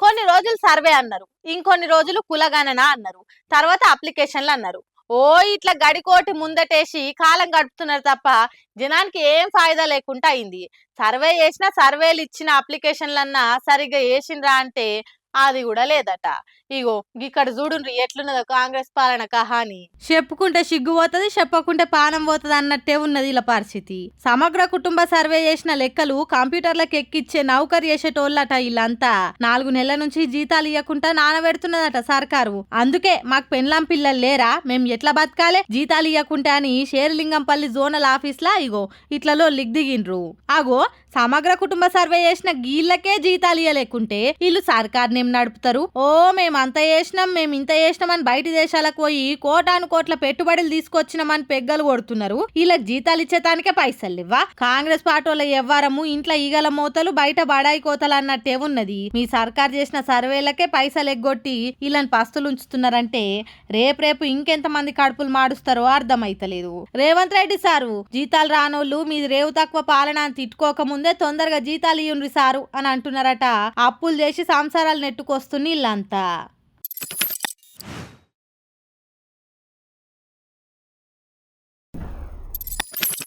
కొన్ని రోజులు సర్వే అన్నారు, ఇంకొన్ని రోజులు కులగణన అన్నారు, తర్వాత అప్లికేషన్లు అన్నారు. ఓ ఇట్లా గడికోటి ముందటేసి కాలం గడుపుతున్నారు తప్ప జనానికి ఏం ఫాయిదా లేకుండా అయింది. సర్వే చేసినా సర్వేలు ఇచ్చిన అప్లికేషన్లన్నా సరిగ్గా వేసిండ్రా అంటే అది కూడా లేదట. ఇగో ఇక్కడ చూడుండ్రి ఎట్లున్నదో కాంగ్రెస్ పాలన కహాని. చెప్పుకుంటే సిగ్గు పోతుంది, చెప్పకుంటే పానం పోతుంది అన్నట్టే ఉన్నది ఇలా పరిస్థితి. సమగ్ర కుటుంబ సర్వే చేసిన లెక్కలు కంప్యూటర్లకు ఎక్కిచ్చే నౌకరు చేసేటోళ్ళట వీళ్ళంతా. 4 నెలల నుంచి జీతాలు ఇవ్వకుండా నానబెడుతున్నదట సర్కారు. అందుకే మాకు పెండ్లాం పిల్లలు లేరా, మేము ఎట్లా బతకాలే జీతాలు ఇవ్వకుంటే అని షేర్లింగంపల్లి జోనల్ ఆఫీస్లా ఇగో ఇట్లలో దిగిండ్రు. అగో సమగ్ర కుటుంబ సర్వే చేసిన గీళ్ళకే జీతాలు ఇవ్వలేకుంటే వీళ్ళు సర్కార్ని ఏం నడుపుతారు? ఓ మేము అంత చేసినాం, మేము ఇంత చేసినాం అని బయట దేశాలకు పోయి కోటాను కోట్ల పెట్టుబడులు తీసుకొచ్చినామని పెగ్గలు కొడుతున్నారు. వీళ్ళకి జీతాలు ఇచ్చేతానికే పైసలు ఇవ్వా? కాంగ్రెస్ పార్టీల ఎవ్వరము ఇంట్లో ఈగల మోతలు బయట బడాయి కోతలు అన్నట్టే ఉన్నది. మీ సర్కార్ చేసిన సర్వేలకే పైసలు ఎగ్గొట్టి వీళ్ళని పస్తులు ఉంచుతున్నారంటే రేపు ఇంకెంత మంది కడుపులు మాడుస్తారో అర్థమైతలేదు. రేవంత్ రెడ్డి సారు జీతాలు రానోళ్ళు మీది రేవు తక్కువ పాలన అని తిట్టుకోకముందే తొందరగా జీతాలు ఇయ్యండ్రి సారు అని అంటున్నారట. అప్పులు చేసి సంసారాలు నెట్టుకొస్తుంది వీళ్ళంతా.